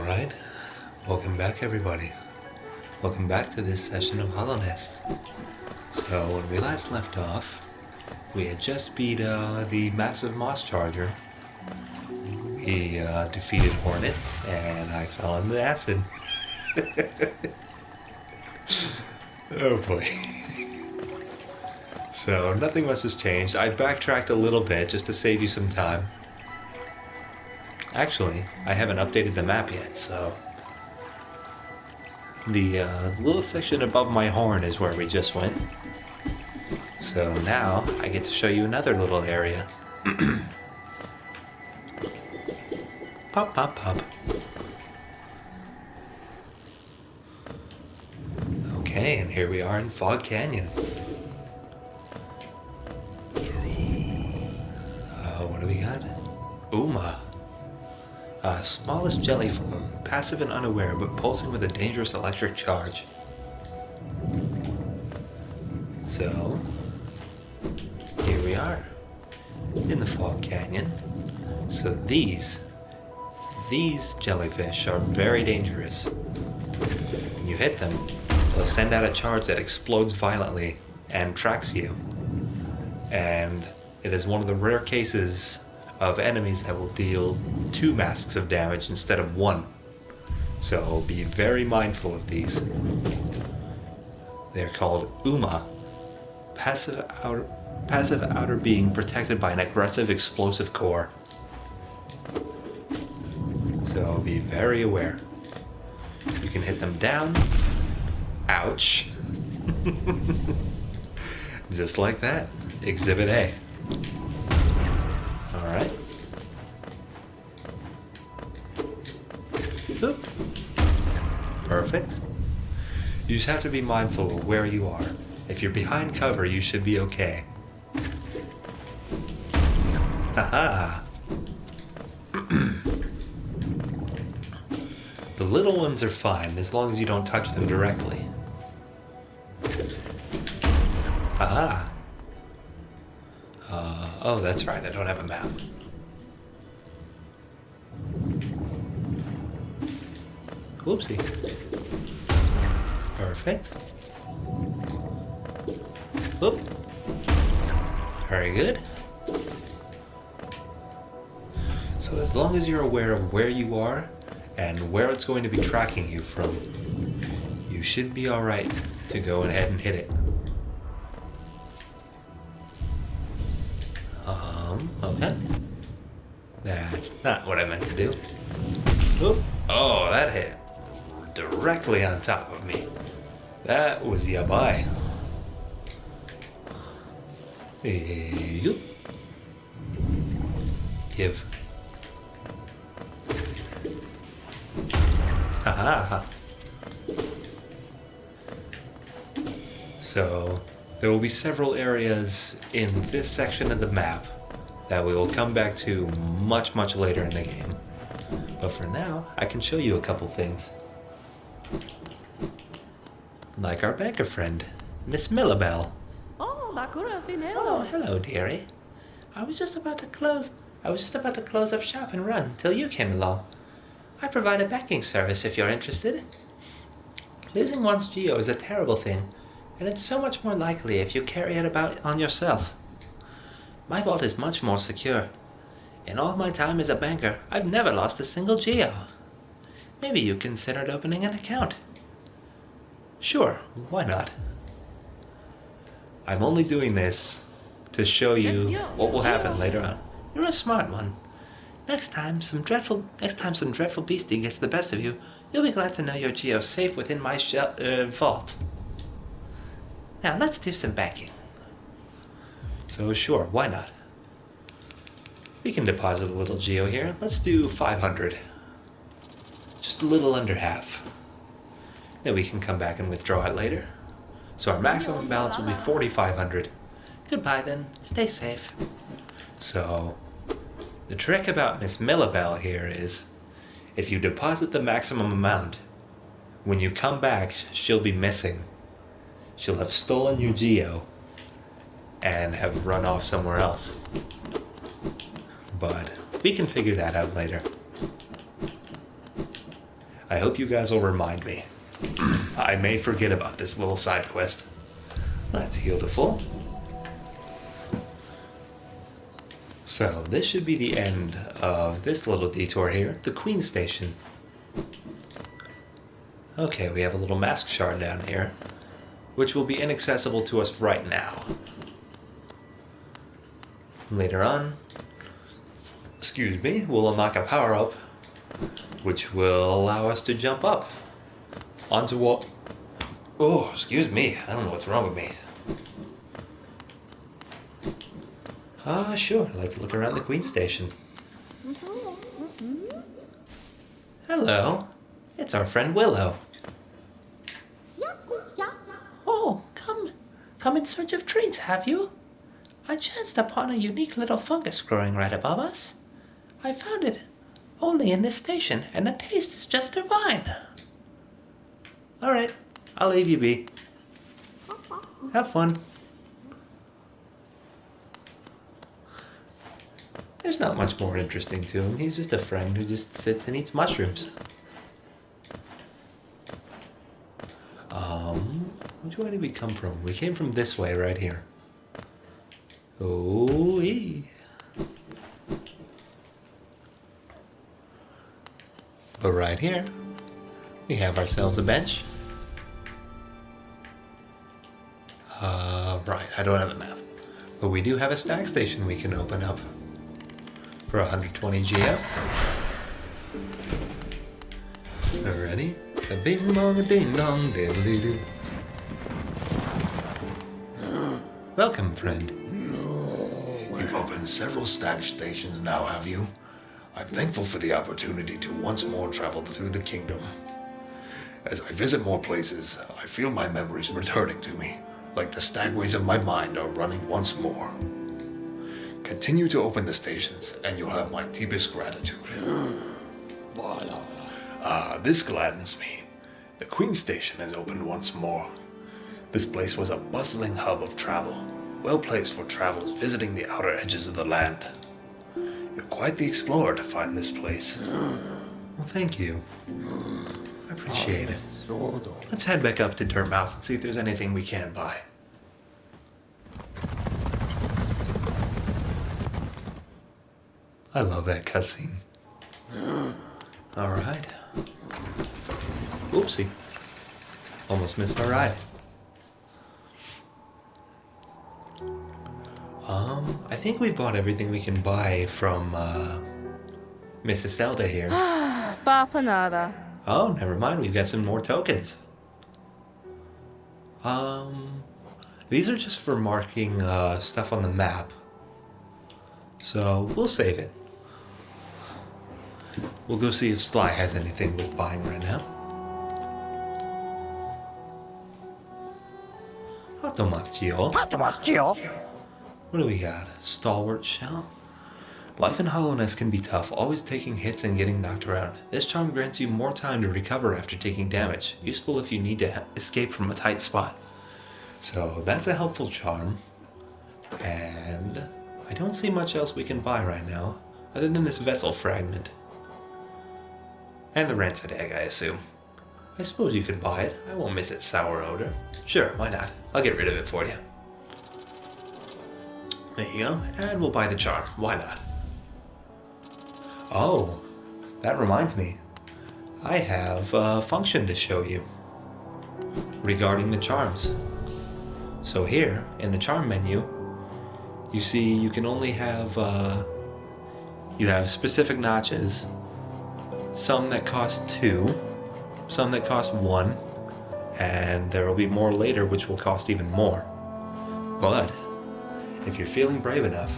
Alright, welcome back everybody. Welcome back to this session of Hallownest. So when we last left off, we had just beat the massive moss charger. We defeated Hornet, and I fell into acid. Oh boy. So nothing much has changed. I backtracked a little bit just to save you some time. Actually, I haven't updated the map yet, so... The little section above my horn is where we just went. So now, I get to show you another little area. Pop, pop, pop. Okay, and here we are in Fog Canyon. What do we got? Uma. Smallest jelly form, passive and unaware, but pulsing with a dangerous electric charge. So, here we are, in the Fog Canyon. So these jellyfish are very dangerous. When you hit them, they'll send out a charge that explodes violently and tracks you. And it is one of the rare cases of enemies that will deal 2 masks of damage instead of 1. So be very mindful of these. They're called Uma, passive outer being protected by an aggressive explosive core. So be very aware. You can hit them down. Ouch. Just like that. Exhibit A. Alright. Oop. Perfect. You just have to be mindful of where you are. If you're behind cover, you should be okay. Haha! The little ones are fine, as long as you don't touch them directly. Haha! Oh, that's right, I don't have a map. Whoopsie. Perfect. Whoop. Very good. So as long as you're aware of where you are and where it's going to be tracking you from, you should be alright to go ahead and hit it. Okay. That's not what I meant to do. Oop. Oh, that hit directly on top of me. That was yabai. Yoop. Give. Haha. So, there will be several areas in this section of the map that we will come back to much later in the game. But for now, I can show you a couple things. Like our banker friend, Miss Millabelle. Oh, Bakura Finello. Oh, hello, dearie. I was just about to close up shop and run till you came along. I provide a banking service if you're interested. Losing one's geo is a terrible thing, and it's so much more likely if you carry it about on yourself. My vault is much more secure. In all my time as a banker, I've never lost a single geo. Maybe you considered opening an account. Sure, why not? I'm only doing this to show you what will happen later on. You're a smart one. Next time some dreadful beastie gets the best of you, you'll be glad to know your geo's safe within my vault. Now let's do some banking. So sure, why not? We can deposit a little geo here. Let's do 500. Just a little under half. Then we can come back and withdraw it later. So our maximum balance will be 4,500. Goodbye then. Stay safe. So, the trick about Miss Millabelle here is, if you deposit the maximum amount, when you come back, she'll be missing. She'll have stolen your geo and have run off somewhere else. But we can figure that out later. I hope you guys will remind me. I may forget about this little side quest. Let's heal to full. So this should be the end of this little detour here, the Queen Station. Okay, we have a little mask shard down here, which will be inaccessible to us right now. Later on, excuse me, we'll unlock a power-up, which will allow us to jump up onto what? Oh, excuse me, I don't know what's wrong with me. Sure, let's look around the Queen Station. Hello, it's our friend Willow. Oh, come in search of treats, have you? I chanced upon a unique little fungus growing right above us. I found it only in this station, and the taste is just divine. Alright, I'll leave you be. Have fun. There's not much more interesting to him. He's just a friend who just sits and eats mushrooms. Which way did we come from? We came from this way right here. Oh-ee. But right here, we have ourselves a bench. Right, I don't have a map. But we do have a stack station we can open up for 120 GF. Ready? A bing bong a ding dong diddly doo. Welcome, friend. You've opened several stack stations now, have you? I'm thankful for the opportunity to once more travel through the kingdom. As I visit more places, I feel my memories returning to me, like the stagways of my mind are running once more. Continue to open the stations, and you'll have my deepest gratitude. This gladdens me. The Queen Station has opened once more. This place was a bustling hub of travel, well placed for travelers visiting the outer edges of the land. You're quite the explorer to find this place. Well, thank you. I appreciate it. Let's head back up to Dirtmouth and see if there's anything we can buy. I love that cutscene. Alright. Oopsie. Almost missed my ride. I think we bought everything we can buy from, Mrs. Zelda here. Bapanada. Oh, never mind, we've got some more tokens. These are just for marking, stuff on the map. So, we'll save it. We'll go see if Sly has anything worth buying right now. Automatio. What do we got? Stalwart Shell? Life in Hollowness can be tough, always taking hits and getting knocked around. This charm grants you more time to recover after taking damage, useful if you need to escape from a tight spot. So that's a helpful charm. And I don't see much else we can buy right now, other than this vessel fragment. And the rancid egg, I assume. I suppose you could buy it. I won't miss its sour odor. Sure, why not? I'll get rid of it for you. There you go, and we'll buy the charm. Why not? Oh, that reminds me. I have a function to show you regarding the charms. So here, in the charm menu, you see you can only have, you have specific notches. Some that cost 2, some that cost 1, and there will be more later which will cost even more. But if you're feeling brave enough,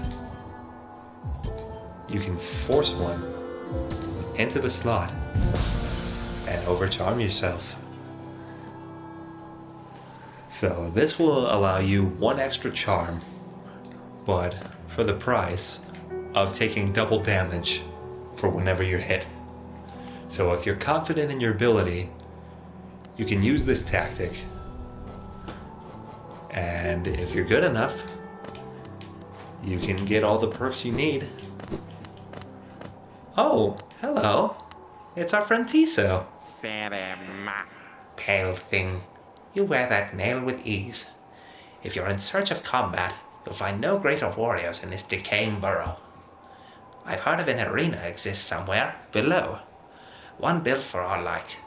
you can force one into the slot and overcharm yourself. So this will allow you 1 extra charm, but for the price of taking double damage for whenever you're hit. So if you're confident in your ability, you can use this tactic. And if you're good enough, you can get all the perks you need. Oh, hello. it's our friend Tiso. Serema. Pale thing, you wear that nail with ease. If you're in search of combat, you'll find no greater warriors in this decaying burrow. I've heard of an arena exists somewhere, below. One built for our like.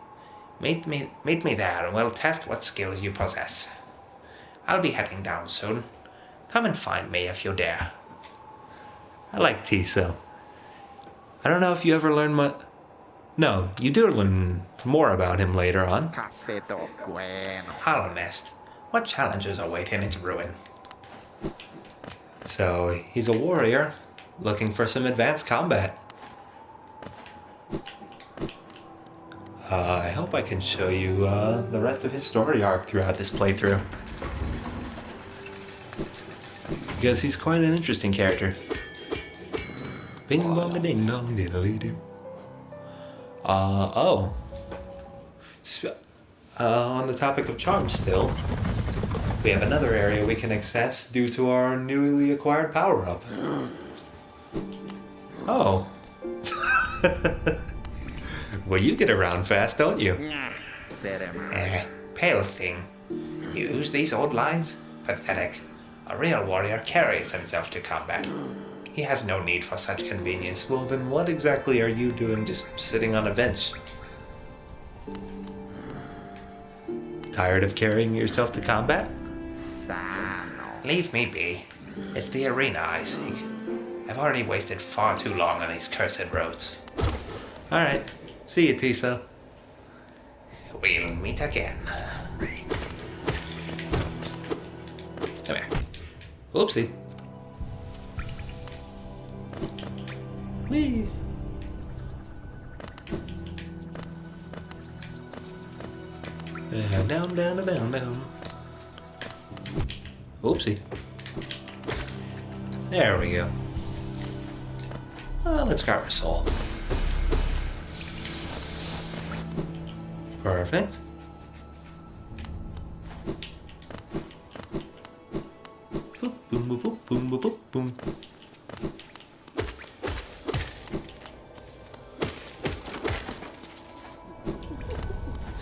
Meet me there and we'll test what skills you possess. I'll be heading down soon. Come and find me if you dare. I like Tiso. I don't know if you ever learn much... No, you do learn more about him later on. Casseto Gwen. Hollow Nest. What challenges await in its ruin? So, he's a warrior, looking for some advanced combat. I hope I can show you the rest of his story arc throughout this playthrough. Because he's quite an interesting character. Bing bong ding dong diddly doo. On the topic of charms still, we have another area we can access due to our newly acquired power-up. Oh. Well, you get around fast, don't you? Serema. Pale thing. You use these old lines? Pathetic. A real warrior carries himself to combat. He has no need for such convenience. Well, then what exactly are you doing just sitting on a bench? Tired of carrying yourself to combat? Sano. Leave me be. It's the arena I seek. I've already wasted far too long on these cursed roads. Alright. See you, Tiso. We'll meet again. Come here. Oopsie. Whee! Down, down, down, down. Oopsie. There we go. Let's grab our soul. Perfect. Boop, boom, boop, boop, boom, boop, boop, boom.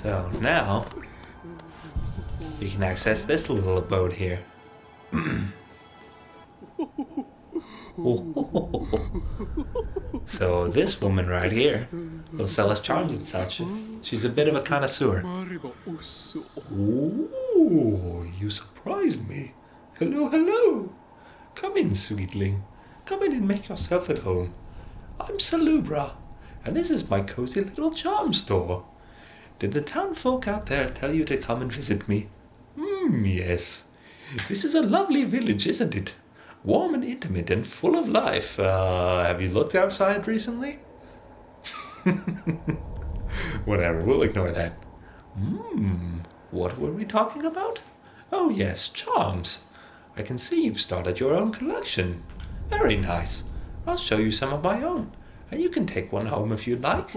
So now we can access this little abode here. So this woman right here will sell us charms and such. She's a bit of a connoisseur. Ooh, you surprised me. Hello, hello. Come in, sweetling. Come in and make yourself at home. I'm Salubra, and this is my cozy little charm store. Did the town folk out there tell you to come and visit me? Yes. This is a lovely village, isn't it? Warm and intimate and full of life. Have you looked outside recently? Whatever, we'll ignore that. What were we talking about? Oh yes, charms. I can see you've started your own collection. Very nice. I'll show you some of my own, and you can take one home if you'd like.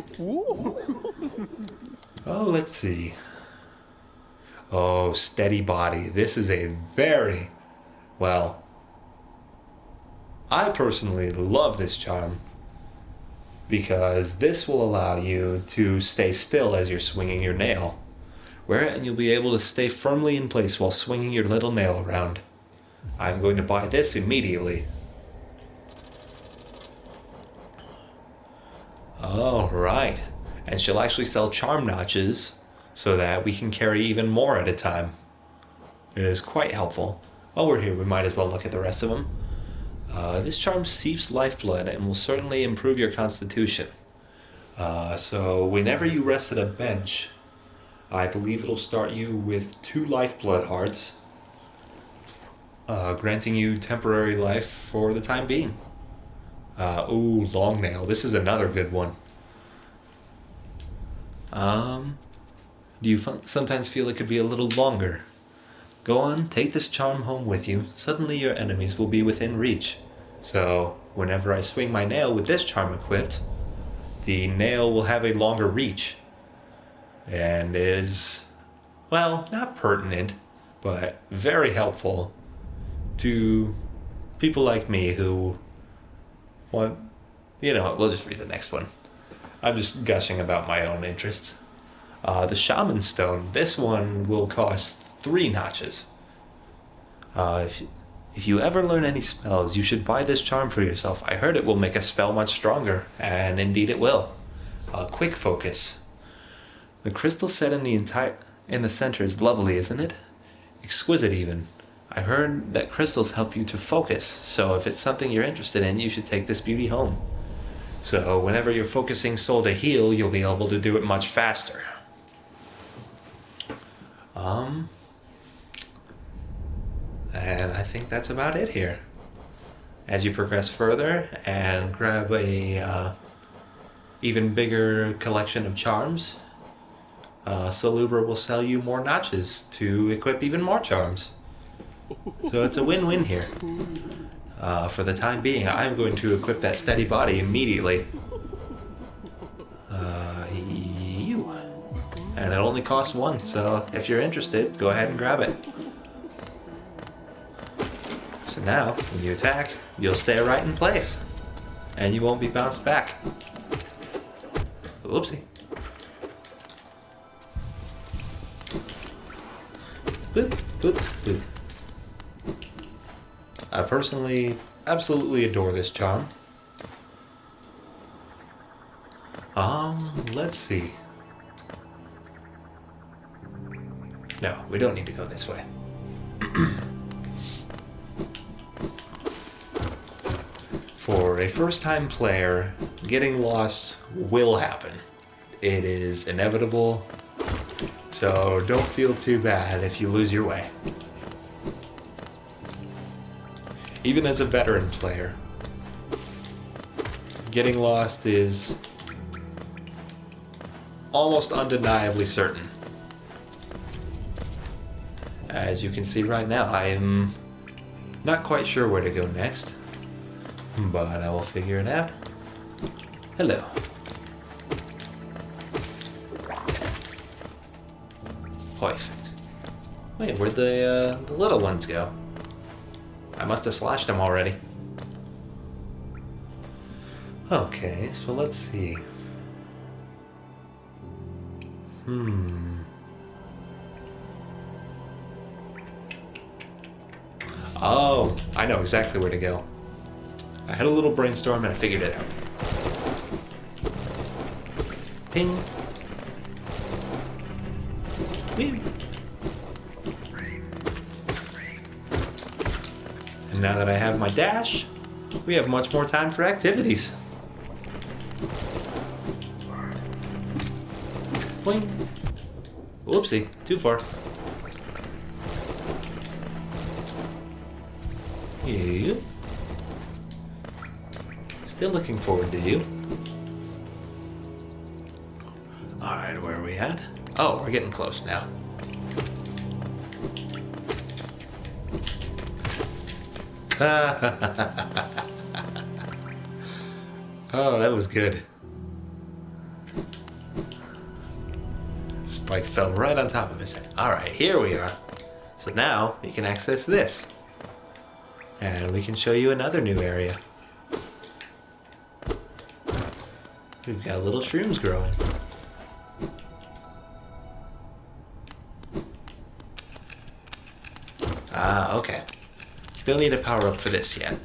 Oh, let's see. Oh, Steady Body. This is a very, well, I personally love this charm because this will allow you to stay still as you're swinging your nail. Wear it and you'll be able to stay firmly in place while swinging your little nail around. I'm going to buy this immediately. Alright. And she'll actually sell charm notches so that we can carry even more at a time. It is quite helpful. While we're here, we might as well look at the rest of them. This charm seeps lifeblood and will certainly improve your constitution. So whenever you rest at a bench, I believe it'll start you with 2 lifeblood hearts, granting you temporary life for the time being. Ooh, long nail. This is another good one. Do you sometimes feel it could be a little longer? Go on, take this charm home with you. Suddenly your enemies will be within reach. So, whenever I swing my nail with this charm equipped, the nail will have a longer reach. And is, well, not pertinent, but very helpful to people like me who want, we'll just read the next one. I'm just gushing about my own interests. The Shaman Stone, this one will cost 3 notches. If you ever learn any spells, you should buy this charm for yourself. I heard it will make a spell much stronger, and indeed it will. Quick focus. The crystal set in the center is lovely, isn't it? Exquisite even. I heard that crystals help you to focus, so if it's something you're interested in, you should take this beauty home. So whenever you're focusing soul to heal, you'll be able to do it much faster. And I think that's about it here. As you progress further and grab a even bigger collection of charms, Salubra will sell you more notches to equip even more charms. So it's a win-win here. For the time being, I'm going to equip that steady body immediately. And it only costs 1, so if you're interested, go ahead and grab it. So now, when you attack, you'll stay right in place. And you won't be bounced back. Whoopsie. Boop, boop, boop. I personally absolutely adore this charm. Let's see. No, we don't need to go this way. For a first-time player, getting lost will happen. It is inevitable, so don't feel too bad if you lose your way. Even as a veteran player, getting lost is almost undeniably certain. As you can see right now, I am not quite sure where to go next, but I will figure it out. Hello. Perfect. Wait, where'd the little ones go? I must have slashed them already. Okay, so let's see. Oh, I know exactly where to go. I had a little brainstorm and I figured it out. Ping. Whee. And now that I have my dash, we have much more time for activities. Boing. Whoopsie, too far. You. Still looking forward to you. Alright, where are we at? Oh, we're getting close now. Oh, that was good. Spike fell right on top of his head. Alright, here we are. So now we can access this. And we can show you another new area. We've got little shrooms growing. Ah, okay. Still need a power up for this yet.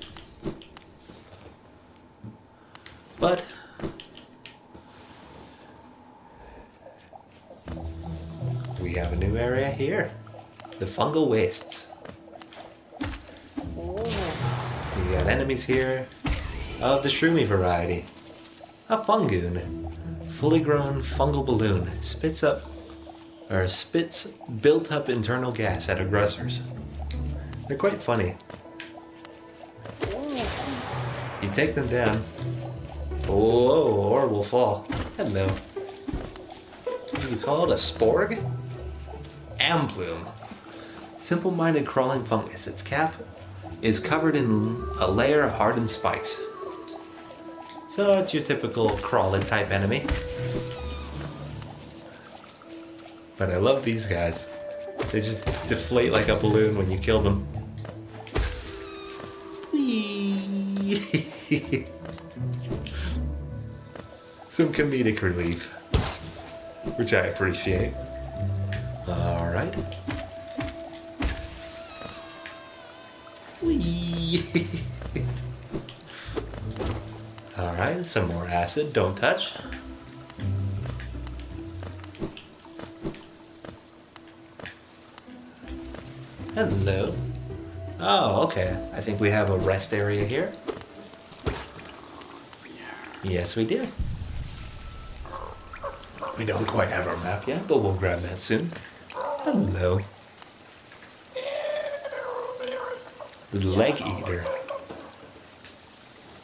But we have a new area here. The fungal wastes. We got enemies here of the shroomy variety. A fungoon, fully grown fungal balloon, spits built up internal gas at aggressors. They're quite funny. You take them down, or will fall. Hello. What do you call it? A sporg? Amplume. Simple-minded crawling fungus. Its cap is covered in a layer of hardened spikes. So it's your typical crawling type enemy. But I love these guys. They just deflate like a balloon when you kill them. some comedic relief, which I appreciate. Alright. Alright, some more acid, don't touch. Hello. Oh, okay. I think we have a rest area here. Yes, we do. We don't quite have our map yet, but we'll grab that soon. Hello. The leg eater.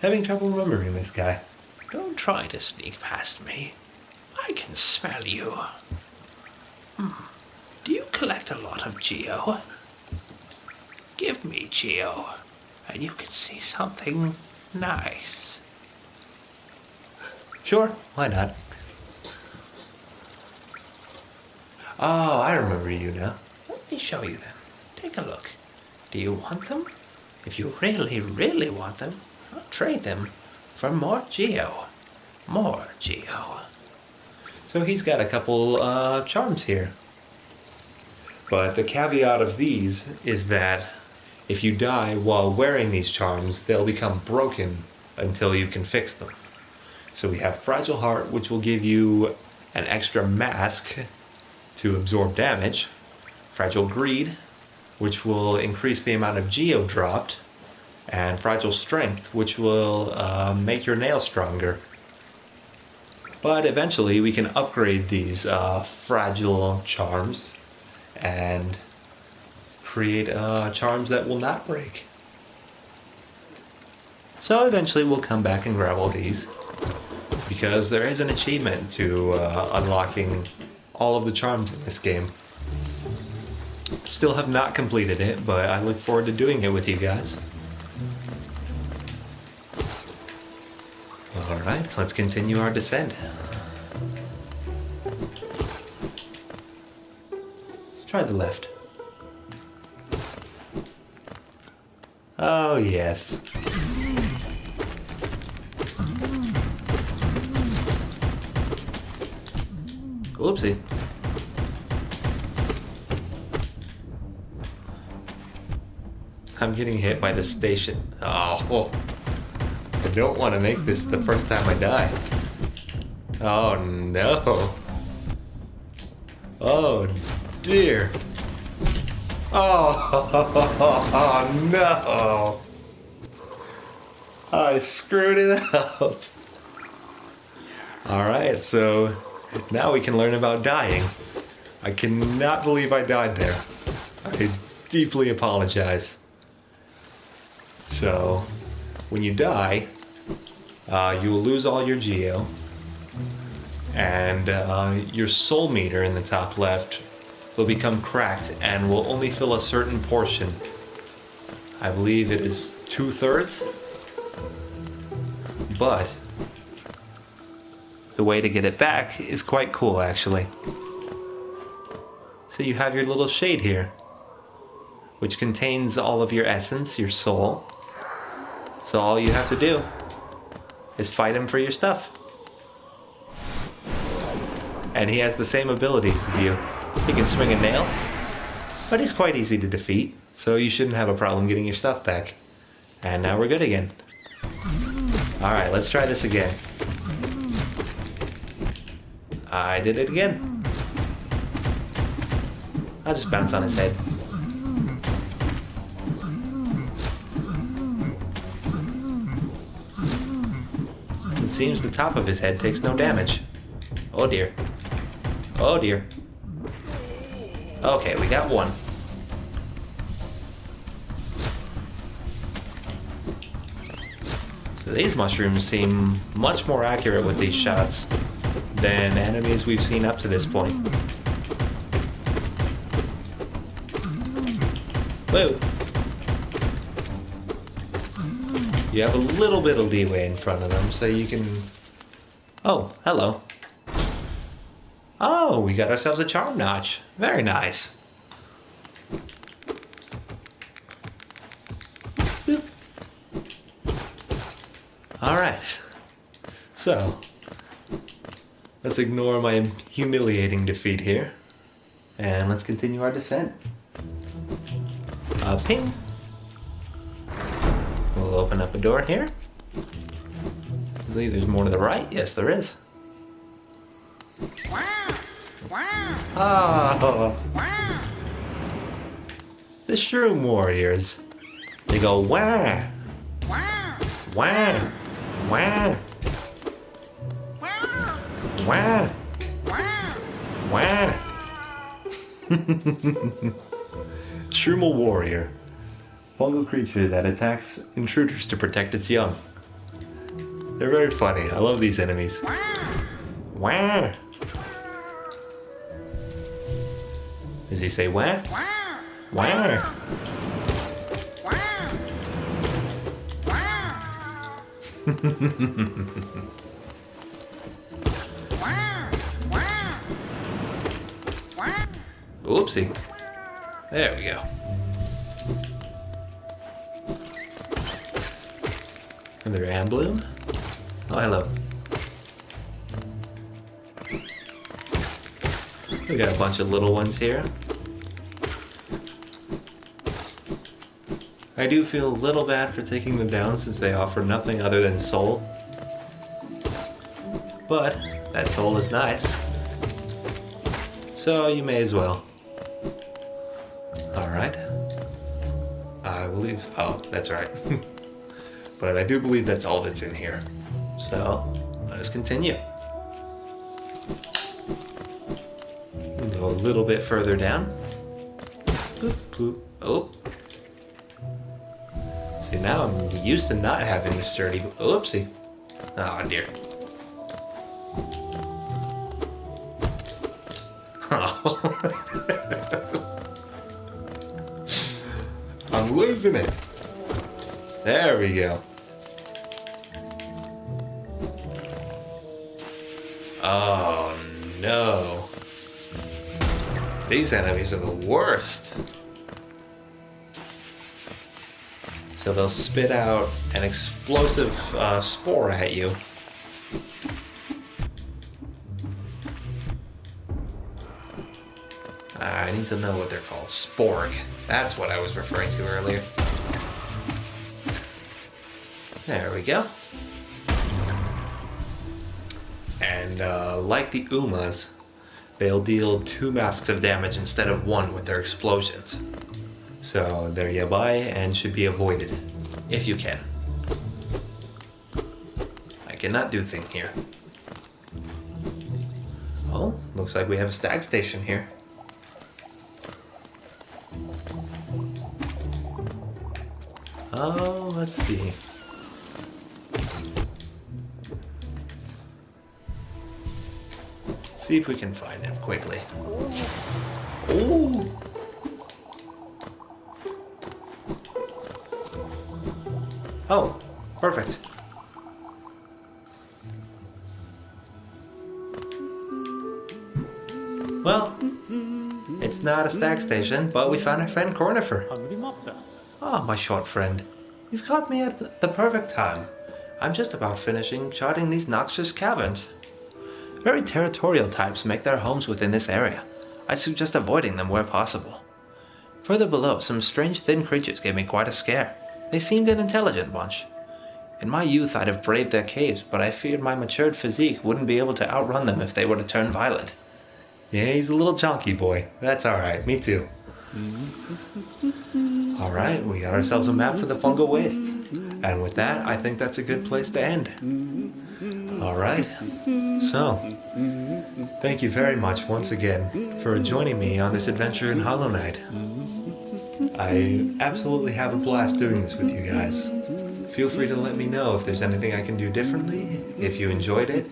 Having trouble remembering this guy. Don't try to sneak past me. I can smell you. Do you collect a lot of Geo? Give me Geo, and you can see something nice. Sure, why not? Oh, I remember you now. Let me show you them. Take a look. Do you want them? If you really, really want them, I'll trade them for more Geo. More Geo. So he's got a couple charms here. But the caveat of these is that if you die while wearing these charms, they'll become broken until you can fix them. So we have Fragile Heart, which will give you an extra mask to absorb damage. Fragile Greed, which will increase the amount of Geo dropped. And Fragile Strength, which will make your nails stronger. But eventually we can upgrade these fragile charms and create charms that will not break. So eventually we'll come back and grab all these, because there is an achievement to unlocking all of the charms in this game. Still have not completed it, but I look forward to doing it with you guys. Alright, let's continue our descent. Let's try the left. Oh, yes. Oopsie. I'm getting hit by the station. Oh, I don't want to make this the first time I die. Oh, no. Oh, dear. Oh, no. I screwed it up. Alright, so now we can learn about dying. I cannot believe I died there. I deeply apologize. So, when you die, you will lose all your Geo, and your soul meter in the top left will become cracked and will only fill a certain portion. I believe it is 2/3. But the way to get it back is quite cool, actually. So you have your little shade here, which contains all of your essence, your soul. So all you have to do is fight him for your stuff. And he has the same abilities as you. He can swing a nail, but he's quite easy to defeat, so you shouldn't have a problem getting your stuff back. And now we're good again. Alright, let's try this again. I did it again. I'll just bounce on his head. It seems the top of his head takes no damage. Oh dear. Oh dear. Okay, we got one. So these mushrooms seem much more accurate with these shots than enemies we've seen up to this point. Whoa! You have a little bit of leeway in front of them, so you can... Oh, hello. Oh, we got ourselves a charm notch. Very nice. Alright. So, Let's ignore my humiliating defeat here. And let's continue our descent. Ping. We'll open up a door here. I believe there's more to the right. Yes, there is. Oh. The Shroom Warriors. They go wah. Wah. Wah. Wah. Wah. Shroom Warrior. Fungal creature that attacks intruders to protect its young. They're very funny. I love these enemies. Wah. Does he say wah? Wah. Oopsie. There we go. Another Ambloom. Oh, hello. We got a bunch of little ones here. I do feel a little bad for taking them down since they offer nothing other than soul. But that soul is nice. So you may as well. Alright. I believe... Oh, that's right. But I do believe that's all that's in here. So, let us continue. We'll go a little bit further down. Boop, boop. Oh. See, now I'm used to not having the sturdy... Oopsie. Oh, dear. I'm losing it. There we go. Oh no. These enemies are the worst. So they'll spit out an explosive spore at you. I need to know what they're called. Sporg. That's what I was referring to earlier. There we go. And like the Umas, they'll deal 2 masks of damage instead of 1 with their explosions. So they're yabai and should be avoided, if you can. I cannot do thing here. Oh, looks like we have a stag station here. Oh, let's see. See if we can find him quickly. Oh! Oh, perfect. Well, it's not a stag station, but we found our friend Cornifer. Ah, my short friend. You've caught me at the perfect time. I'm just about finishing charting these noxious caverns. Very territorial types make their homes within this area. I suggest avoiding them where possible. Further below, some strange thin creatures gave me quite a scare. They seemed an intelligent bunch. In my youth I'd have braved their caves, but I feared my matured physique wouldn't be able to outrun them if they were to turn violent. Yeah, he's a little chonky boy. That's alright, me too. Alright, we got ourselves a map for the Fungal Wastes. And with that, I think that's a good place to end. Alright, so, thank you very much once again for joining me on this adventure in Hollow Knight. I absolutely have a blast doing this with you guys. Feel free to let me know if there's anything I can do differently, if you enjoyed it,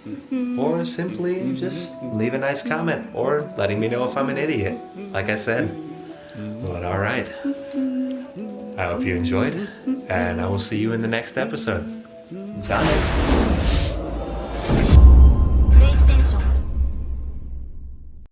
or simply just leave a nice comment, or letting me know if I'm an idiot, like I said. But alright, I hope you enjoyed, and I will see you in the next episode. Johnny!